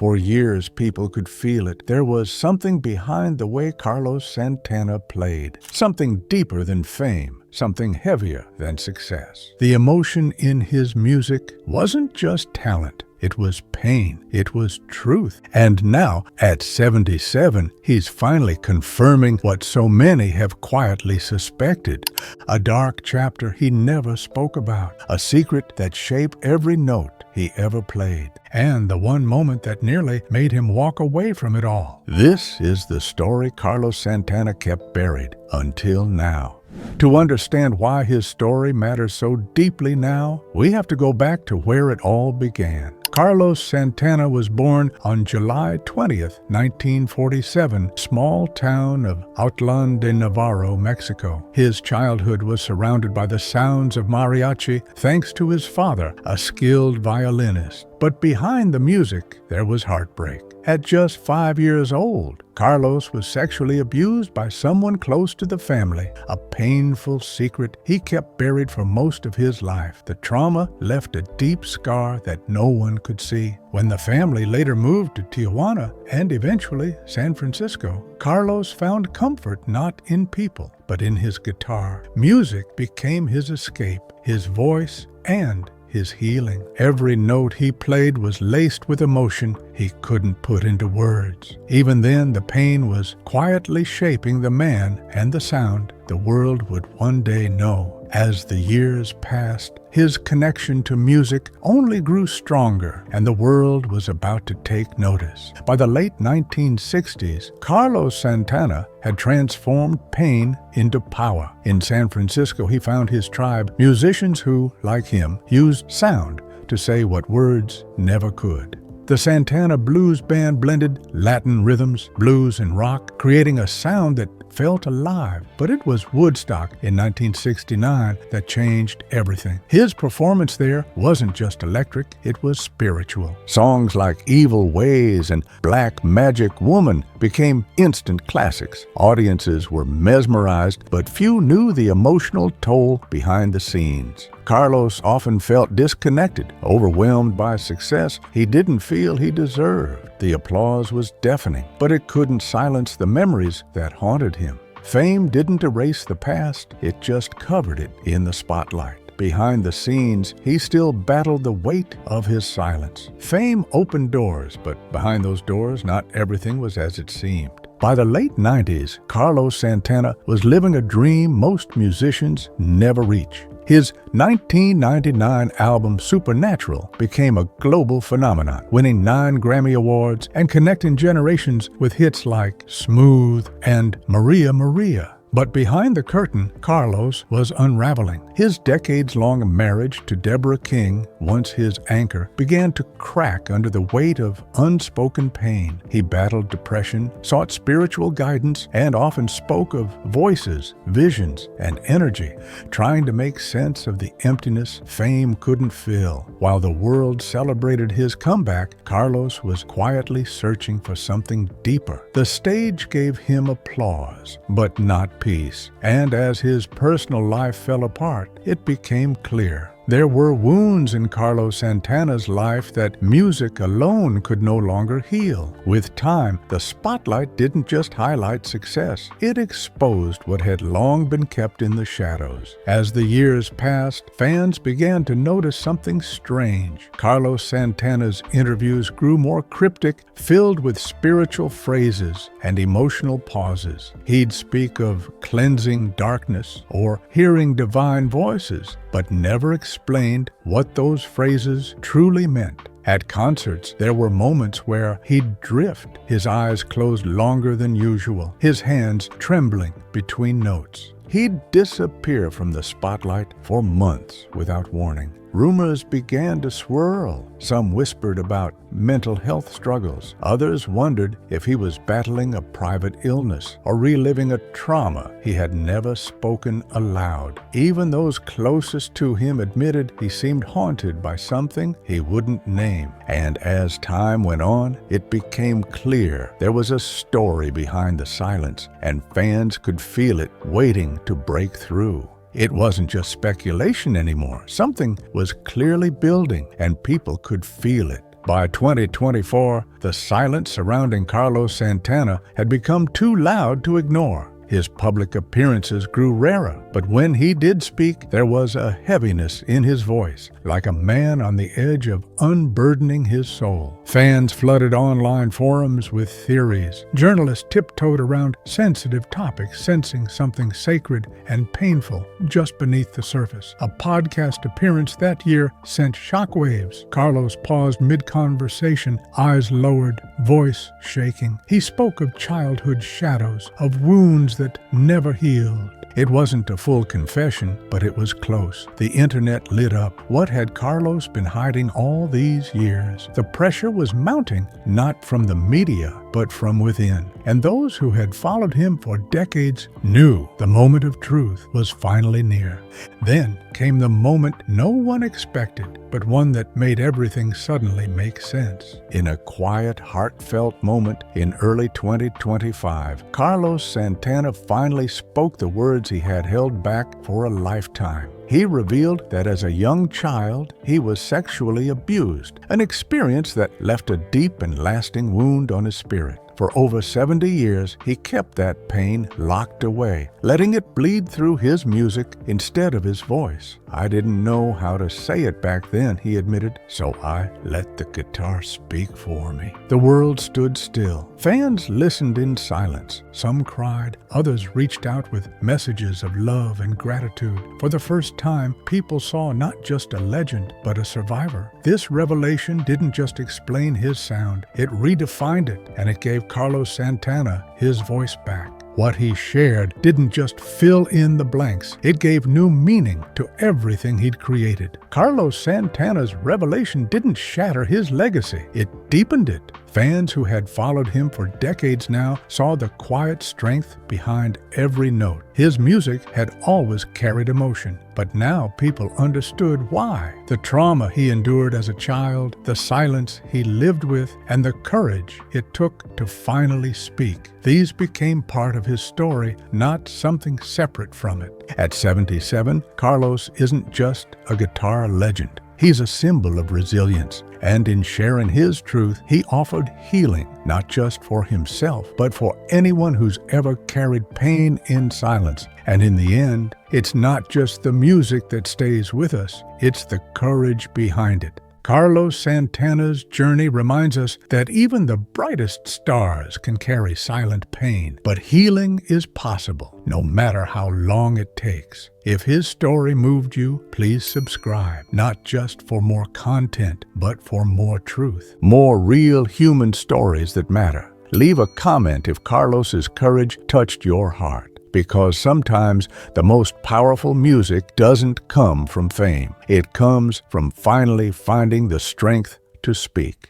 For years, people could feel it. There was something behind the way Carlos Santana played, something deeper than fame, something heavier than success. The emotion in his music wasn't just talent. It was pain. It was truth. And now, at 77, he's finally confirming what so many have quietly suspected. A dark chapter he never spoke about. A secret that shaped every note he ever played. And the one moment that nearly made him walk away from it all. This is the story Carlos Santana kept buried until now. To understand why his story matters so deeply now, we have to go back to where it all began. Carlos Santana was born on July 20th, 1947, small town of Autlán de Navarro, Mexico. His childhood was surrounded by the sounds of mariachi thanks to his father, a skilled violinist. But behind the music, there was heartbreak. At just 5 years old, Carlos was sexually abused by someone close to the family, a painful secret he kept buried for most of his life. The trauma left a deep scar that no one could see. When the family later moved to Tijuana and eventually San Francisco, Carlos found comfort not in people, but in his guitar. Music became his escape, his voice, and his healing. Every note he played was laced with emotion he couldn't put into words. Even then, the pain was quietly shaping the man and the sound the world would one day know. As the years passed, his connection to music only grew stronger, and the world was about to take notice. By the late 1960s, Carlos Santana had transformed pain into power. In San Francisco, he found his tribe, musicians who, like him, used sound to say what words never could. The Santana Blues Band blended Latin rhythms, blues, and rock, creating a sound that felt alive. But it was Woodstock in 1969 that changed everything. His performance there wasn't just electric, it was spiritual. Songs like Evil Ways and Black Magic Woman became instant classics. Audiences were mesmerized, but few knew the emotional toll behind the scenes. Carlos often felt disconnected, overwhelmed by success he didn't feel he deserved. The applause was deafening, but it couldn't silence the memories that haunted him. Fame didn't erase the past, it just covered it in the spotlight. Behind the scenes, he still battled the weight of his silence. Fame opened doors, but behind those doors, not everything was as it seemed. By the late 90s, Carlos Santana was living a dream most musicians never reach. His 1999 album Supernatural became a global phenomenon, winning 9 Grammy Awards and connecting generations with hits like Smooth and Maria Maria. But behind the curtain, Carlos was unraveling. His decades-long marriage to Deborah King, once his anchor, began to crack under the weight of unspoken pain. He battled depression, sought spiritual guidance, and often spoke of voices, visions, and energy, trying to make sense of the emptiness fame couldn't fill. While the world celebrated his comeback, Carlos was quietly searching for something deeper. The stage gave him applause, but not peace. And as his personal life fell apart, it became clear there were wounds in Carlos Santana's life that music alone could no longer heal. With time, the spotlight didn't just highlight success, it exposed what had long been kept in the shadows. As the years passed, fans began to notice something strange. Carlos Santana's interviews grew more cryptic, filled with spiritual phrases and emotional pauses. He'd speak of cleansing darkness or hearing divine voices, but never explained what those phrases truly meant. At concerts, there were moments where he'd drift, his eyes closed longer than usual, his hands trembling between notes. He'd disappear from the spotlight for months without warning. Rumors began to swirl. Some whispered about mental health struggles. Others wondered if he was battling a private illness or reliving a trauma he had never spoken aloud. Even those closest to him admitted he seemed haunted by something he wouldn't name. And as time went on, it became clear there was a story behind the silence, and fans could feel it waiting to break through. It wasn't just speculation anymore. Something was clearly building, and people could feel it. By 2024, the silence surrounding Carlos Santana had become too loud to ignore. His public appearances grew rarer, but when he did speak, there was a heaviness in his voice, like a man on the edge of unburdening his soul. Fans flooded online forums with theories. Journalists tiptoed around sensitive topics, sensing something sacred and painful just beneath the surface. A podcast appearance that year sent shockwaves. Carlos paused mid-conversation, eyes lowered, voice shaking. He spoke of childhood shadows, of wounds that never healed. It wasn't a full confession, but it was close. The internet lit up. What had Carlos been hiding all these years? The pressure was mounting, not from the media, but from within. And those who had followed him for decades knew the moment of truth was finally near. Then came the moment no one expected, but one that made everything suddenly make sense. In a quiet, heartfelt moment in early 2025, Carlos Santana finally spoke the words he had held back for a lifetime. He revealed that as a young child, he was sexually abused, an experience that left a deep and lasting wound on his spirit. For over 70 years, he kept that pain locked away, letting it bleed through his music instead of his voice. "I didn't know how to say it back then," he admitted, "so I let the guitar speak for me." The world stood still. Fans listened in silence. Some cried, others reached out with messages of love and gratitude. For the first time, people saw not just a legend, but a survivor. This revelation didn't just explain his sound, it redefined it, and it gave Carlos Santana his voice back. What he shared didn't just fill in the blanks, it gave new meaning to everything he'd created. Carlos Santana's revelation didn't shatter his legacy, it deepened it. Fans who had followed him for decades now saw the quiet strength behind every note. His music had always carried emotion, but now people understood why. The trauma he endured as a child, the silence he lived with, and the courage it took to finally speak. These became part of his story, not something separate from it. At 77, Carlos isn't just a guitar legend. He's a symbol of resilience, and in sharing his truth, he offered healing, not just for himself, but for anyone who's ever carried pain in silence. And in the end, it's not just the music that stays with us, it's the courage behind it. Carlos Santana's journey reminds us that even the brightest stars can carry silent pain, but healing is possible, no matter how long it takes. If his story moved you, please subscribe, not just for more content, but for more truth. More real human stories that matter. Leave a comment if Carlos's courage touched your heart. Because sometimes the most powerful music doesn't come from fame. It comes from finally finding the strength to speak.